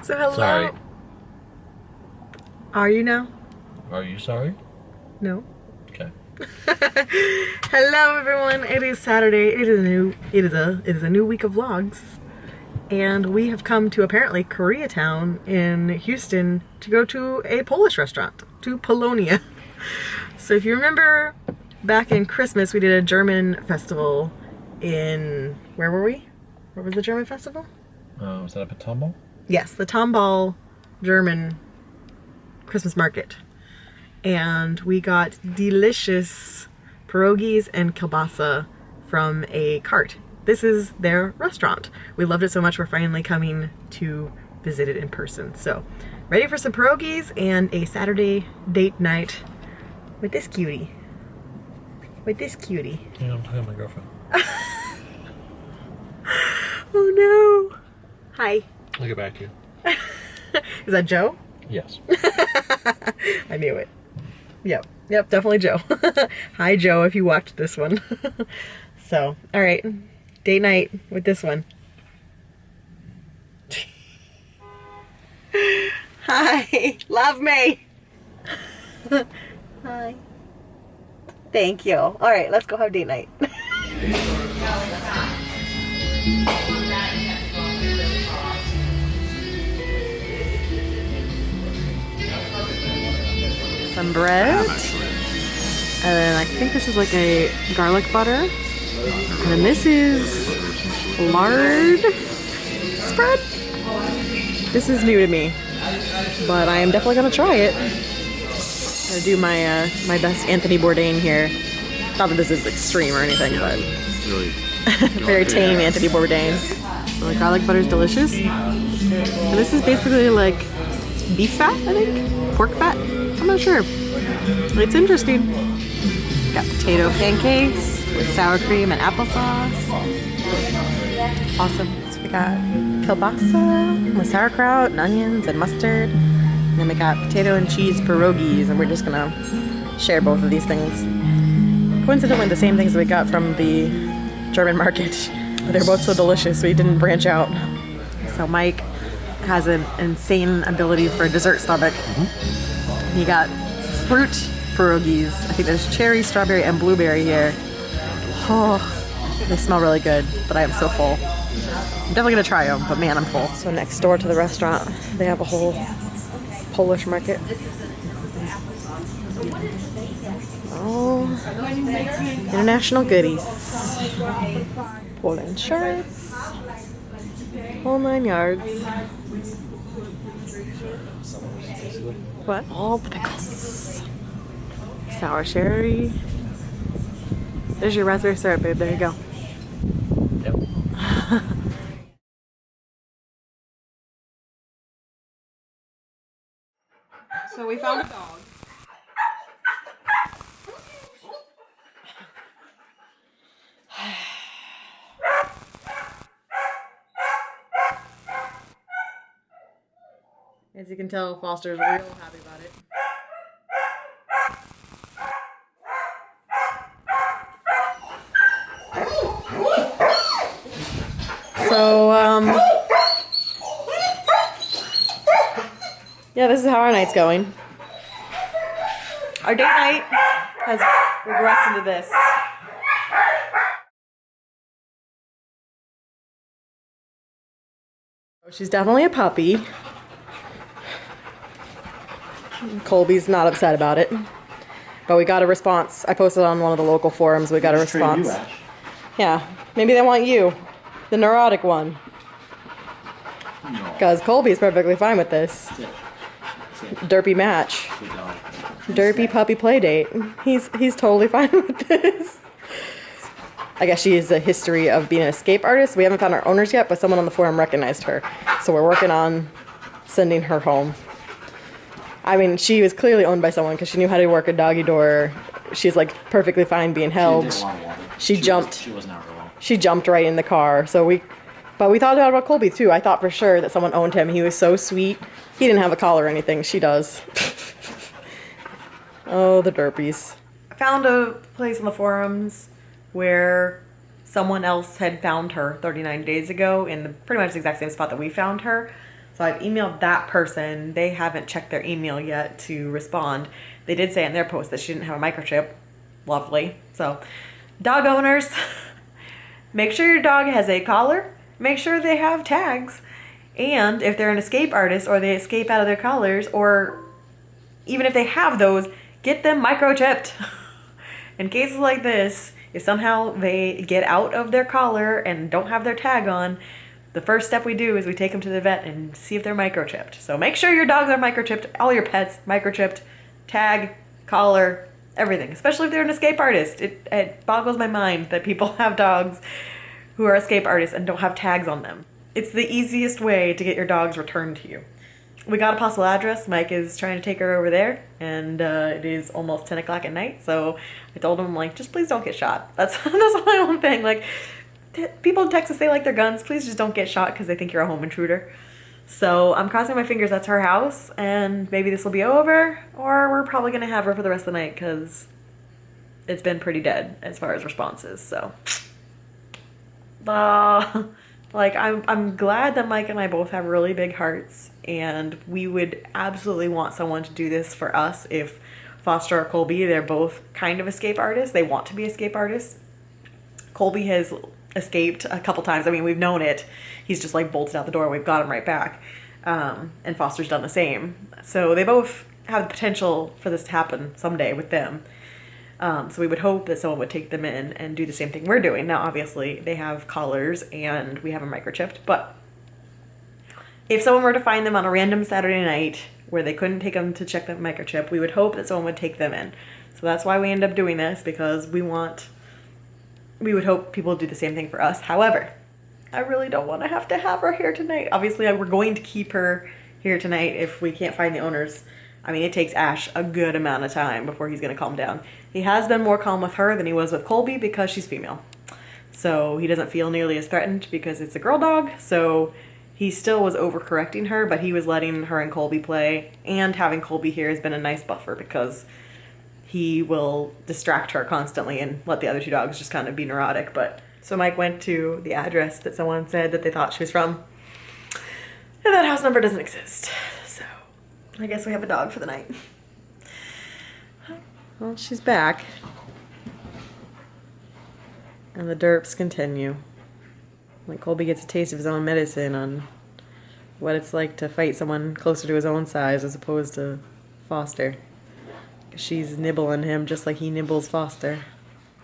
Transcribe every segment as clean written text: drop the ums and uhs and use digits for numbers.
So hello. Sorry. Are you now? Are you sorry? No. Okay. Hello everyone. It is Saturday. It is a new week of vlogs. And we have come to apparently Koreatown in Houston to go to a Polish restaurant, to Polonia. So if you remember back in Christmas we did a German festival in, where were we? Where was the German festival? Was that a Pandora? Yes, the Tomball German Christmas market. And we got delicious pierogies and kielbasa from a cart. This is their restaurant. We loved it so much we're finally coming to visit it in person. So, ready for some pierogies and a Saturday date night with this cutie. With this cutie. Yeah, I'm talking to my girlfriend. Oh no! Hi. I'll get back to you. Is that Joe? Yes. I knew it. Yep, definitely Joe. Hi Joe, if you watched this one. So, alright. Date night with this one. Hi, love me. Hi. Thank you. Alright, let's go have date night. Some bread, and then I think this is like a garlic butter, and then this is lard spread. This is new to me, but I am definitely gonna try it. I'm gonna do my my best Anthony Bourdain here. Not that this is extreme or anything, but Really. very tame Anthony Bourdain. So the garlic butter is delicious, and this is basically like beef fat, I think, pork fat. I'm not sure. It's interesting. Got potato pancakes with sour cream and applesauce. Awesome. So we got kielbasa with sauerkraut and onions and mustard. And then we got potato and cheese pierogies, and we're just gonna share both of these things. Coincidentally, the same things that we got from the German market. They're both so delicious, we didn't branch out. So Mike has an insane ability for a dessert stomach. He got fruit pierogies. I think there's cherry, strawberry, and blueberry here. Oh, they smell really good, but I am so full. I'm definitely gonna try them, but man, I'm full. So next door to the restaurant, they have a whole Polish market. Oh, international goodies. Poland shirts. Whole 9 yards. What? All the pickles. Sour cherry. There's your raspberry syrup, babe. There you go. Yep. So we found a dog. As you can tell, Foster's real happy about it. So, yeah, this is how our night's going. Our date night has regressed into this. She's definitely a puppy. Colby's not upset about it. But we got a response. I posted on one of the local forums. We got a response. Yeah, maybe they want you. The neurotic one. Because Colby's perfectly fine with this. Derpy match. Derpy puppy play date. He's totally fine with this. I guess she has a history of being an escape artist. We haven't found our owners yet, but someone on the forum recognized her. So we're working on sending her home. I mean, she was clearly owned by someone because she knew how to work a doggy door. She's like perfectly fine being held. She jumped. She was not wrong. She jumped right in the car. But we thought about Colby too. I thought for sure that someone owned him. He was so sweet. He didn't have a collar or anything. She does. Oh, the derpies. I found a place on the forums where someone else had found her 39 days ago in pretty much the exact same spot that we found her. So I've emailed that person. They haven't checked their email yet to respond. They did say in their post that she didn't have a microchip. Lovely. So dog owners, make sure your dog has a collar. Make sure they have tags. And if they're an escape artist or they escape out of their collars, or even if they have those, get them microchipped. In cases like this, if somehow they get out of their collar and don't have their tag on, the first step we do is we take them to the vet and see if they're microchipped. So make sure your dogs are microchipped, all your pets microchipped, tag, collar, everything. Especially if they're an escape artist. It boggles my mind that people have dogs who are escape artists and don't have tags on them. It's the easiest way to get your dogs returned to you. We got a possible address. Mike is trying to take her over there, and it is almost 10 o'clock at night, so I told him, like, just please don't get shot. That's my own thing. Like, people in Texas, they like their guns. Please just don't get shot because they think you're a home intruder. So I'm crossing my fingers that's her house, and maybe this will be over, or we're probably going to have her for the rest of the night because it's been pretty dead as far as responses, so... Like, I'm glad that Mike and I both have really big hearts, and we would absolutely want someone to do this for us. If Foster or Colby, they're both kind of escape artists. They want to be escape artists. Colby has escaped a couple times. I mean, we've known it. He's just like bolted out the door. We've got him right back. And Foster's done the same. So they both have the potential for this to happen someday with them. So we would hope that someone would take them in and do the same thing we're doing. Now, obviously, they have collars and we have them microchipped, but if someone were to find them on a random Saturday night where they couldn't take them to check the microchip, we would hope that someone would take them in. So that's why we end up doing this, because we would hope people would do the same thing for us. However, I really don't want to have her here tonight. Obviously, we're going to keep her here tonight if we can't find the owners. I mean, it takes Ash a good amount of time before he's going to calm down. He has been more calm with her than he was with Colby because she's female. So he doesn't feel nearly as threatened because it's a girl dog. So he still was overcorrecting her, but he was letting her and Colby play. And having Colby here has been a nice buffer because he will distract her constantly and let the other two dogs just kind of be neurotic. But so Mike went to the address that someone said that they thought she was from. And that house number doesn't exist. So I guess we have a dog for the night. Well, she's back. And the derps continue. Like, Colby gets a taste of his own medicine on what it's like to fight someone closer to his own size as opposed to Foster. She's nibbling him just like he nibbles Foster.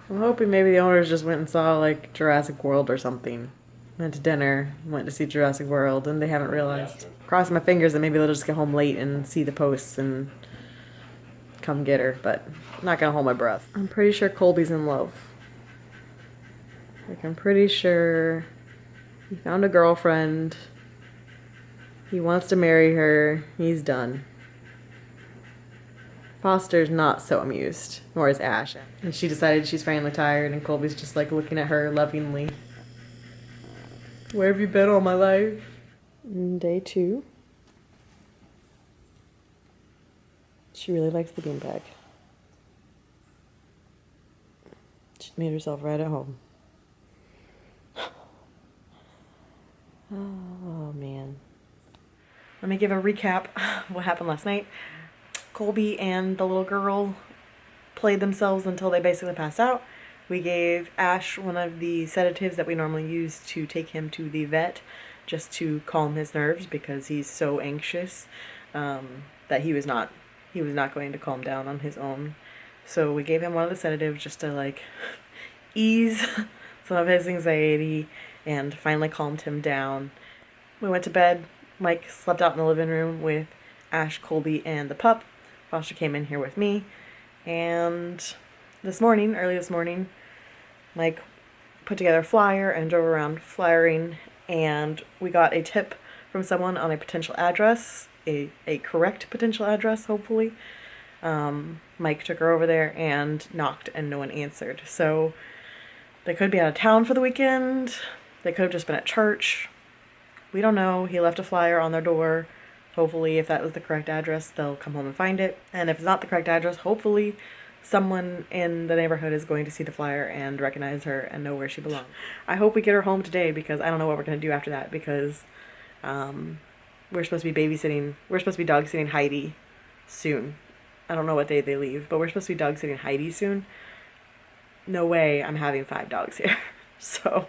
I'm hoping maybe the owners just went and saw, like, Jurassic World or something. Went to dinner, went to see Jurassic World, and they haven't realized. Crossing my fingers that maybe they'll just get home late and see the posts and come get her, but I'm not gonna hold my breath. I'm pretty sure Colby's in love. Like, I'm pretty sure he found a girlfriend. He wants to marry her. He's done. Foster's not so amused, nor is Ash. And she decided she's finally tired, and Colby's just like looking at her lovingly. Where have you been all my life? Day 2. She really likes the beanbag. She made herself right at home. Oh, man. Let me give a recap of what happened last night. Colby and the little girl played themselves until they basically passed out. We gave Ash one of the sedatives that we normally use to take him to the vet, just to calm his nerves because he's so anxious that he was not going to calm down on his own. So we gave him one of the sedatives just to, like, ease some of his anxiety and finally calmed him down. We went to bed. Mike slept out in the living room with Ash, Colby, and the pup. Foster came in here with me. And early this morning, Mike put together a flyer and drove around flyering, and we got a tip from someone on a potential address, a correct potential address, hopefully. Mike took her over there and knocked, and no one answered. So they could be out of town for the weekend. They could have just been at church. We don't know. He left a flyer on their door. Hopefully, if that was the correct address, they'll come home and find it. And if it's not the correct address, hopefully someone in the neighborhood is going to see the flyer and recognize her and know where she belongs. I hope we get her home today because I don't know what we're going to do after that because we're supposed to be babysitting. We're supposed to be dog sitting Heidi soon. I don't know what day they leave, but we're supposed to be dog sitting Heidi soon. No way I'm having 5 dogs here. So,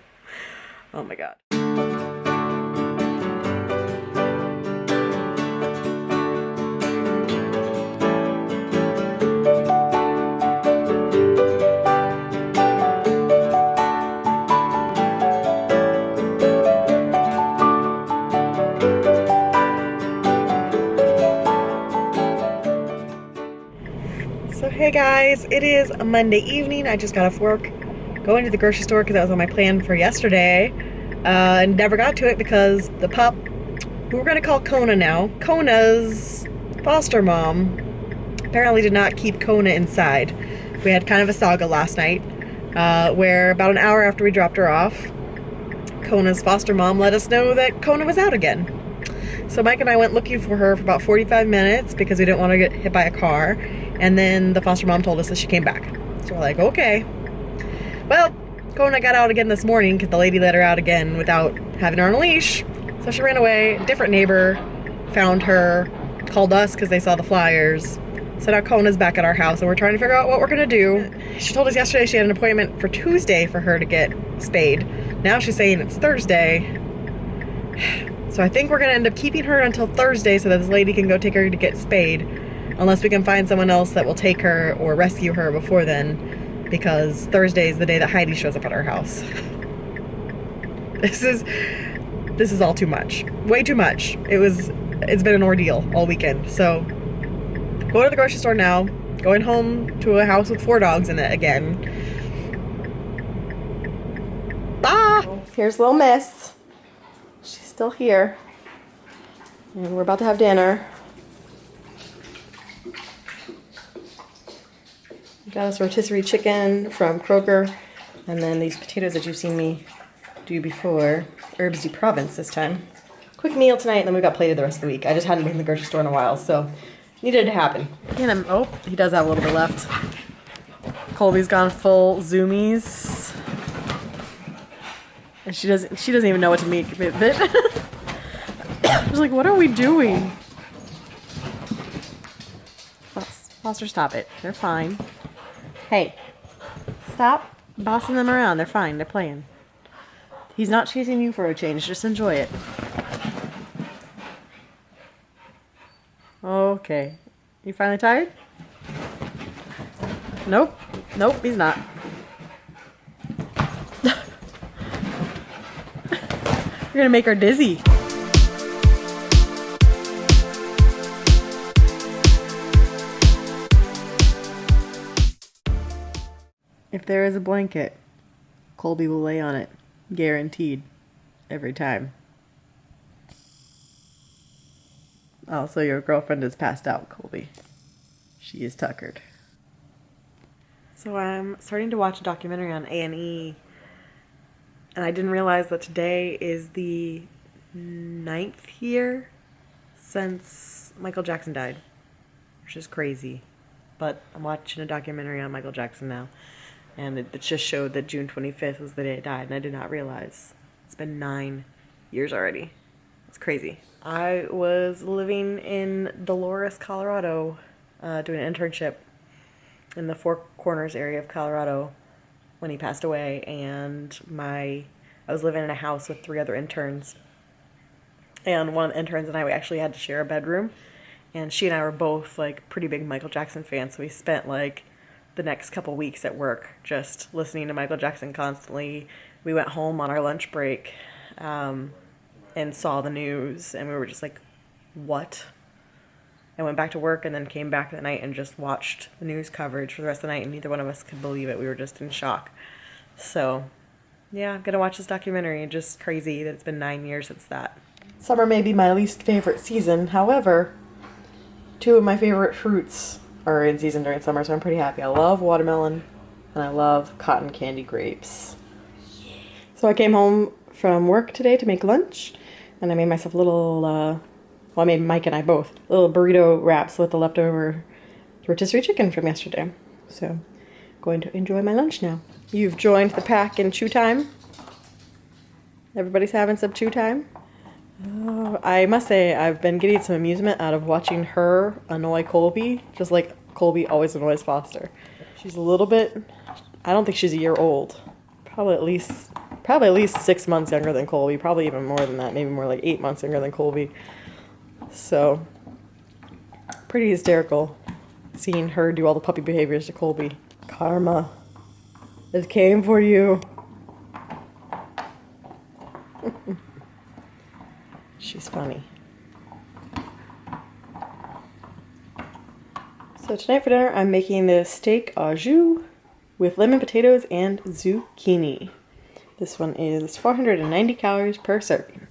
oh my god. So hey guys, it is a Monday evening. I just got off work, going to the grocery store because that was on my plan for yesterday, and never got to it because the pup, who we're going to call Kona now, Kona's foster mom apparently did not keep Kona inside. We had kind of a saga last night, where about an hour after we dropped her off, Kona's foster mom let us know that Kona was out again. So Mike and I went looking for her for about 45 minutes because we didn't want to get hit by a car. And then the foster mom told us that she came back. So we're like, okay. Well, Kona got out again this morning because the lady let her out again without having her on a leash. So she ran away. A different neighbor found her, called us because they saw the flyers. So now Kona's back at our house and we're trying to figure out what we're going to do. She told us yesterday she had an appointment for Tuesday for her to get spayed. Now she's saying it's Thursday. So I think we're going to end up keeping her until Thursday so that this lady can go take her to get spayed. Unless we can find someone else that will take her or rescue her before then. Because Thursday is the day that Heidi shows up at our house. This is all too much. Way too much. It's been an ordeal all weekend. So, going to the grocery store now. Going home to a house with 4 dogs in it again. Ah! Here's little Miss. She's still here. And we're about to have dinner. Got us rotisserie chicken from Kroger. And then these potatoes that you've seen me do before. Herbs de Provence this time. Quick meal tonight, and then we got plated the rest of the week. I just hadn't been in the grocery store in a while, so needed to happen. And oh, he does have a little bit left. Colby's gone full zoomies. And she doesn't even know what to make of it. She's like, what are we doing? Foster, stop it. They're fine. Hey, stop bossing them around. They're fine. They're playing. He's not chasing you for a change. Just enjoy it. Okay. You finally tired? Nope. Nope, he's not. You're gonna make her dizzy. If there is a blanket, Colby will lay on it. Guaranteed. Every time. Oh, so your girlfriend is passed out, Colby. She is tuckered. So I'm starting to watch a documentary on A&E. And I didn't realize that today is the 9th year since Michael Jackson died. Which is crazy. But I'm watching a documentary on Michael Jackson now. And it just showed that June 25th was the day it died. And I did not realize. It's been 9 years already. It's crazy. I was living in Dolores, Colorado, doing an internship in the Four Corners area of Colorado when he passed away. And I was living in a house with 3 other interns. And one of the interns and I, we actually had to share a bedroom. And she and I were both like pretty big Michael Jackson fans. So we spent like the next couple weeks at work just listening to Michael Jackson constantly. We went home on our lunch break and saw the news, and we were just like, what? I went back to work and then came back that night and just watched the news coverage for the rest of the night, and neither one of us could believe it. We were just in shock. So yeah, I'm gonna watch this documentary. Just crazy that it's been 9 years since that. Summer may be my least favorite season. However, 2 of my favorite fruits are in season during summer, so I'm pretty happy. I love watermelon and I love cotton candy grapes. So I came home from work today to make lunch, and I made myself a little, well, I made Mike and I both, little burrito wraps with the leftover rotisserie chicken from yesterday. So, going to enjoy my lunch now. You've joined the pack in chew time. Everybody's having some chew time. I must say, I've been getting some amusement out of watching her annoy Colby, just like Colby always annoys Foster. She's a little bit, I don't think she's a year old. Probably at least 6 months younger than Colby, probably even more than that, maybe more like 8 months younger than Colby. So, pretty hysterical seeing her do all the puppy behaviors to Colby. Karma, it came for you. She's funny. So tonight for dinner, I'm making this steak au jus with lemon potatoes and zucchini. This one is 490 calories per serving.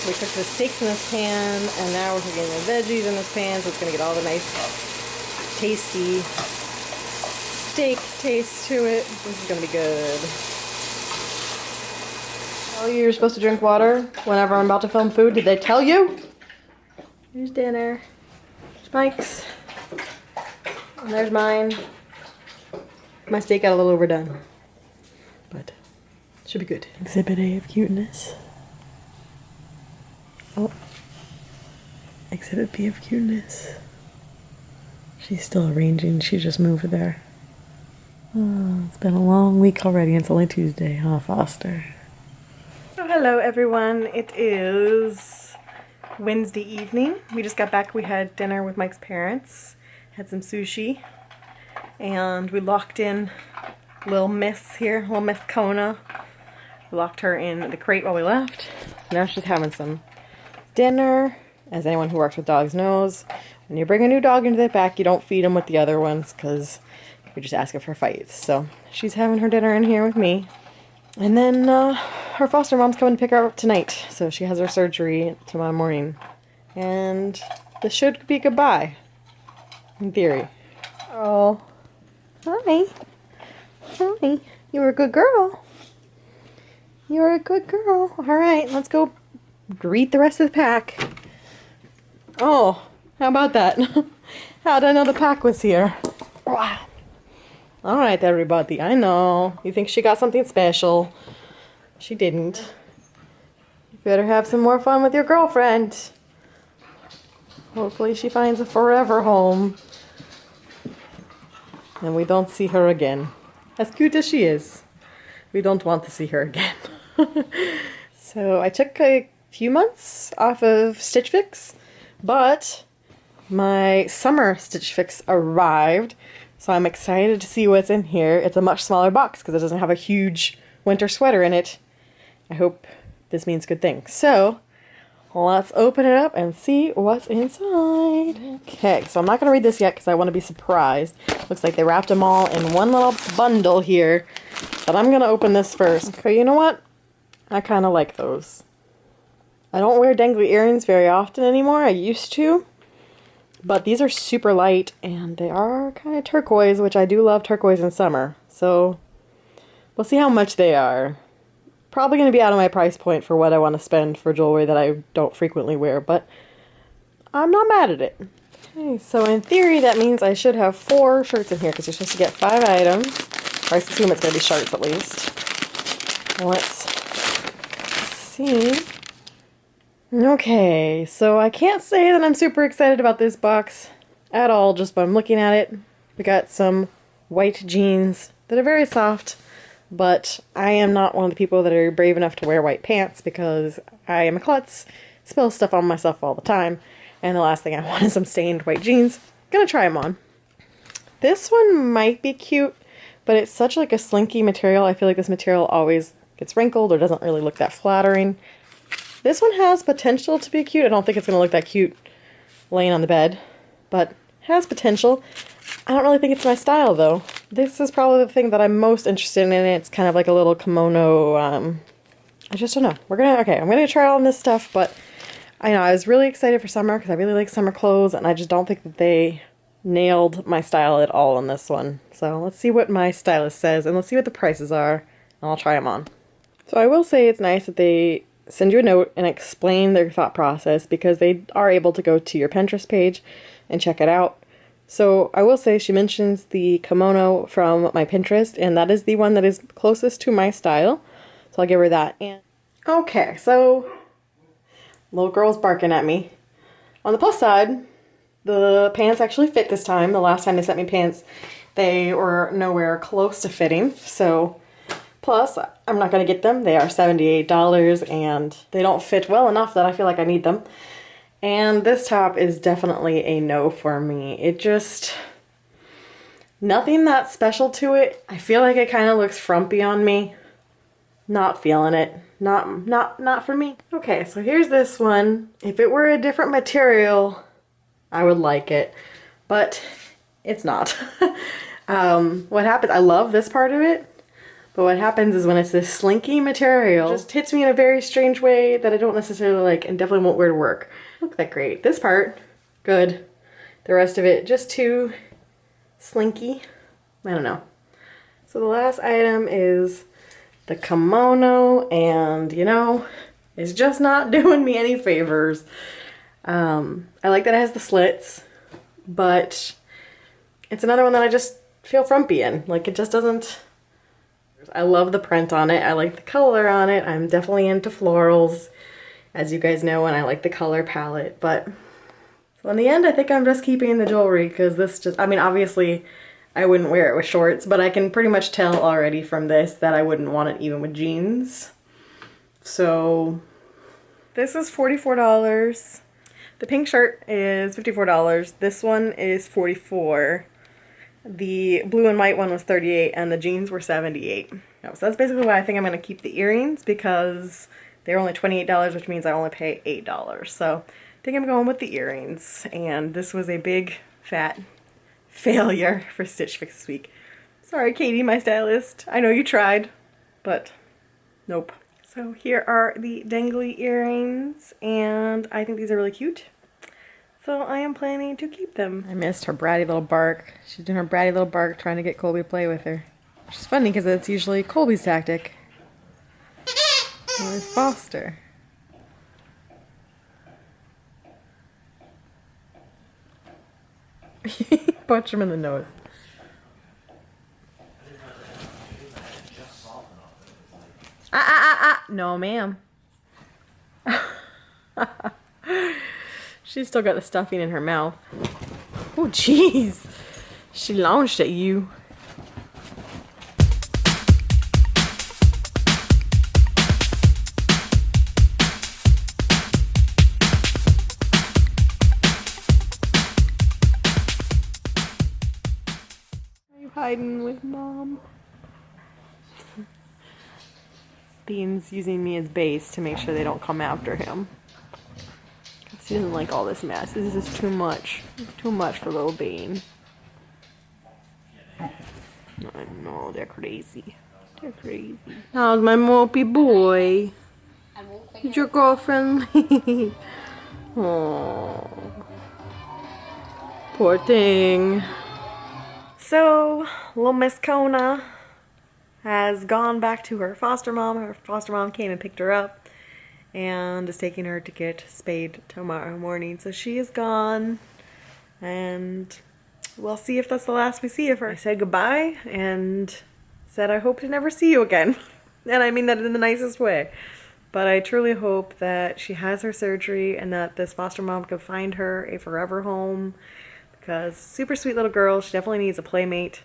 We cooked the steaks in this pan, and now we're cooking the veggies in this pan, so it's going to get all the nice, tasty steak taste to it. This is going to be good. Tell you you're supposed to drink water whenever I'm about to film food. Did they tell you? Here's dinner. There's Mike's. And there's mine. My steak got a little overdone, but it should be good. Exhibit A of cuteness. Oh, exhibit B of cuteness. She's still arranging. She just moved there. Oh, it's been a long week already. It's only Tuesday, huh, Foster? So hello, everyone. It is Wednesday evening. We just got back. We had dinner with Mike's parents. Had some sushi. And we locked in little Miss here, little Miss Kona. We locked her in the crate while we left. So now she's having some dinner. As anyone who works with dogs knows, when you bring a new dog into the pack, you don't feed them with the other ones because we just ask it for fights. So she's having her dinner in here with me. And then her foster mom's coming to pick her up tonight. So she has her surgery tomorrow morning. And this should be goodbye, in theory. Oh, hi. Hi. You were a good girl. You were a good girl. All right, let's go greet the rest of the pack. Oh, how about that? How did I know the pack was here? Wow. All right, everybody. I know. You think she got something special. She didn't. You better have some more fun with your girlfriend. Hopefully she finds a forever home. And we don't see her again. As cute as she is, we don't want to see her again. So I took a few months off of Stitch Fix, but my summer Stitch Fix arrived, so I'm excited to see what's in here. It's a much smaller box because it doesn't have a huge winter sweater in it. I hope this means good things. So let's open it up and see what's inside. Okay, so I'm not going to read this yet because I want to be surprised. Looks like they wrapped them all in one little bundle here, but I'm going to open this first. Okay, you know what? I kind of like those. I don't wear dangly earrings very often anymore. I used to. But these are super light, and they are kind of turquoise, which I do love turquoise in summer. So we'll see how much they are. Probably going to be out of my price point for what I want to spend for jewelry that I don't frequently wear, but I'm not mad at it. Okay, so in theory, that means I should have 4 shirts in here, because you're supposed to get 5 items. Or I assume it's going to be shirts at least. Let's see. Okay, so I can't say that I'm super excited about this box at all, just by looking at it. We got some white jeans that are very soft, but I am not one of the people that are brave enough to wear white pants because I am a klutz, spill stuff on myself all the time, and the last thing I want is some stained white jeans. Gonna try them on. This one might be cute, but it's such like a slinky material. I feel like this material always gets wrinkled or doesn't really look that flattering. This one has potential to be cute. I don't think it's going to look that cute laying on the bed, but has potential. I don't really think it's my style though. This is probably the thing that I'm most interested in. It's kind of like a little kimono. I just don't know. I'm gonna try all this stuff, but I know I was really excited for summer because I really like summer clothes, and I just don't think that they nailed my style at all on this one. So let's see what my stylist says, and let's see what the prices are, and I'll try them on. So I will say it's nice that they send you a note and explain their thought process, because they are able to go to your Pinterest page and check it out. So I will say she mentions the kimono from my Pinterest, and that is the one that is closest to my style. So I'll give her that. And okay, so little girl's barking at me. On the plus side, the pants actually fit this time. The last time they sent me pants, they were nowhere close to fitting. So plus, I'm not going to get them. They are $78 and they don't fit well enough that I feel like I need them. And this top is definitely a no for me. It just, nothing that special to it. I feel like it kind of looks frumpy on me. Not feeling it. Not for me. Okay, so here's this one. If it were a different material, I would like it, but it's not. What happens, I love this part of it, but what happens is when it's this slinky material, it just hits me in a very strange way that I don't necessarily like and definitely won't wear to work. Look that great. This part, good. The rest of it, just too slinky. I don't know. So the last item is the kimono, and you know, it's just not doing me any favors. I like that it has the slits, but it's another one that I just feel frumpy in. Like, it just doesn't... I love the print on it. I like the color on it. I'm definitely into florals, as you guys know, and I like the color palette. But so in the end, I think I'm just keeping the jewelry, because this just... I mean, obviously, I wouldn't wear it with shorts, but I can pretty much tell already from this that I wouldn't want it even with jeans. So this is $44. The pink shirt is $54. This one is $44. The blue and white one was $38, and the jeans were $78. So that's basically why I think I'm going to keep the earrings, because they're only $28, which means I only pay $8. So I think I'm going with the earrings, and this was a big fat failure for Stitch Fix this week. Sorry, Katie, my stylist. I know you tried, but nope. So here are the dangly earrings, and I think these are really cute. So I am planning to keep them. I missed her bratty little bark. She's doing her bratty little bark trying to get Colby to play with her. Which is funny because it's usually Colby's tactic. Or Foster. Punch him in the nose. No, ma'am. She's still got the stuffing in her mouth. Oh, jeez. She launched at you. Are you hiding with Mom? Bean's using me as base to make sure they don't come after him. He doesn't like all this mess. This is too much. Too much for little Bean. I know, they're crazy. They're crazy. How's my mopey boy? Did your girlfriend leave? Aww. Poor thing. So, little Miss Kona has gone back to her foster mom. Her foster mom came and picked her up and is taking her to get spayed tomorrow morning. So she is gone, and we'll see if that's the last we see of her. I said goodbye and said I hope to never see you again. And I mean that in the nicest way. But I truly hope that she has her surgery and that this foster mom can find her a forever home, because super sweet little girl. She definitely needs a playmate.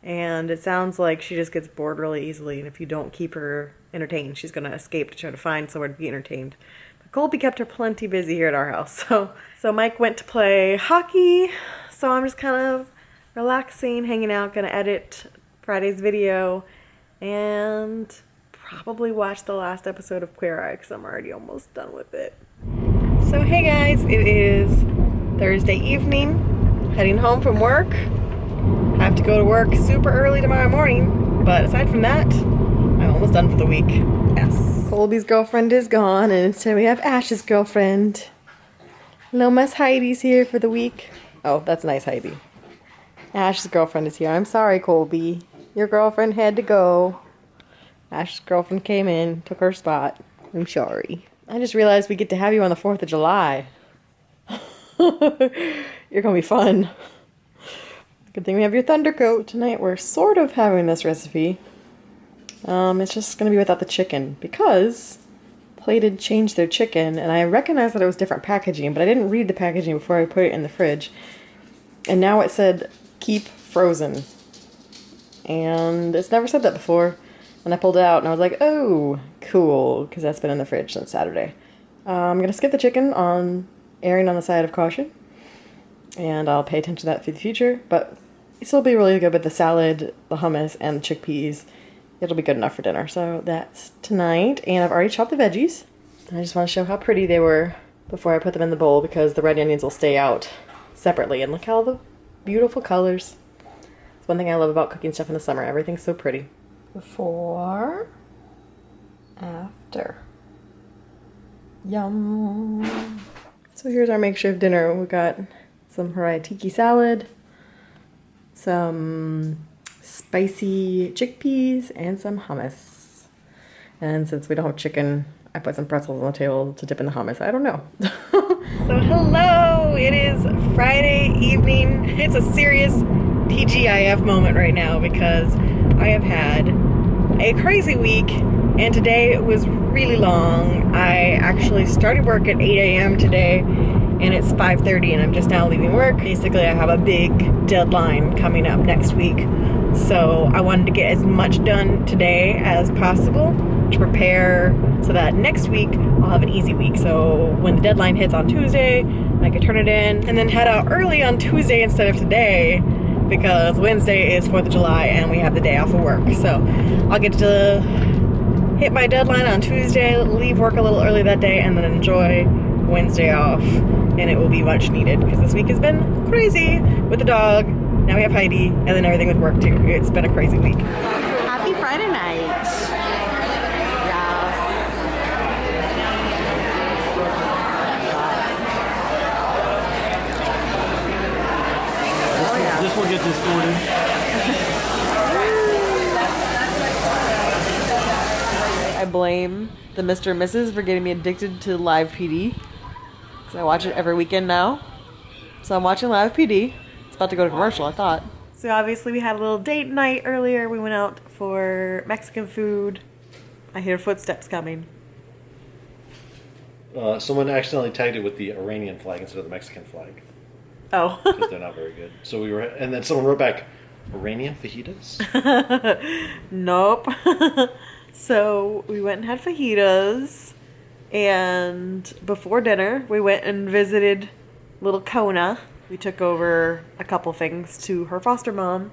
And it sounds like she just gets bored really easily, and if you don't keep her entertained, she's going to escape to try to find somewhere to be entertained. But Colby kept her plenty busy here at our house. So Mike went to play hockey, so I'm just kind of relaxing, hanging out, going to edit Friday's video, and probably watch the last episode of Queer Eye because I'm already almost done with it. So hey guys, it is Thursday evening, heading home from work. I have to go to work super early tomorrow morning, but aside from that, I'm almost done for the week. Yes. Colby's girlfriend is gone, and instead we have Ash's girlfriend. Little Miss Heidi's here for the week. Oh, that's nice, Heidi. Ash's girlfriend is here. I'm sorry, Colby. Your girlfriend had to go. Ash's girlfriend came in, took her spot. I'm sorry. I just realized we get to have you on the 4th of July. You're gonna be fun. Good thing we have your thunder coat. Tonight we're sort of having this recipe. It's just gonna be without the chicken because Plated changed their chicken, and I recognized that it was different packaging, but I didn't read the packaging before I put it in the fridge. And now it said keep frozen. And it's never said that before. And I pulled it out and I was like, oh, cool, because that's been in the fridge since Saturday. I'm going to skip the chicken on erring on the side of caution. And I'll pay attention to that for the future. But it'll be really good with the salad, the hummus, and the chickpeas. It'll be good enough for dinner. So that's tonight. And I've already chopped the veggies. I just want to show how pretty they were before I put them in the bowl because the red onions will stay out separately. And look at all the beautiful colors. It's one thing I love about cooking stuff in the summer. Everything's so pretty. Before, after. Yum. So here's our makeshift dinner. We got some Hawaii tiki salad, some spicy chickpeas, and some hummus. And since we don't have chicken, I put some pretzels on the table to dip in the hummus. I don't know. So hello, it is Friday evening. It's a serious TGIF moment right now because I have had a crazy week and today was really long. I actually started work at 8 a.m. today and it's 5:30 and I'm just now leaving work. Basically, I have a big deadline coming up next week. So I wanted to get as much done today as possible to prepare so that next week I'll have an easy week. So when the deadline hits on Tuesday, I can turn it in and then head out early on Tuesday instead of today because Wednesday is 4th of July and we have the day off of work. So I'll get to hit my deadline on Tuesday, leave work a little early that day, and then enjoy Wednesday off. And it will be much needed because this week has been crazy with the dog. Now we have Heidi, and then everything with work too. It's been a crazy week. Happy Friday night. This will get distorted. I blame the Mr. and Mrs. for getting me addicted to live PD. Because I watch it every weekend now. So I'm watching live PD. It's about to go to commercial, I thought. So obviously we had a little date night earlier. We went out for Mexican food. I hear footsteps coming. Someone accidentally tagged it with the Iranian flag instead of the Mexican flag. Oh. Because they're not very good. So we were, and then someone wrote back, Iranian fajitas? Nope. So we went and had fajitas, and before dinner we went and visited little Kona. We took over a couple things to her foster mom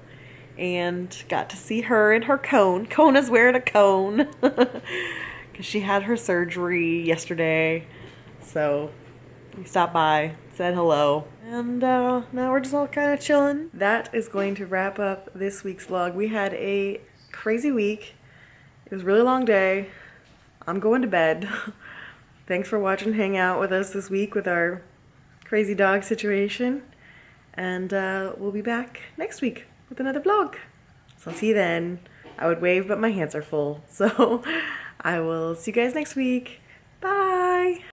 and got to see her in her cone. Kona's wearing a cone because she had her surgery yesterday. So we stopped by, said hello, and now we're just all kind of chilling. That is going to wrap up this week's vlog. We had a crazy week. It was a really long day. I'm going to bed. Thanks for watching, hang out with us this week with our crazy dog situation. And we'll be back next week with another vlog. So I'll see you then. I would wave, but my hands are full. So I will see you guys next week. Bye!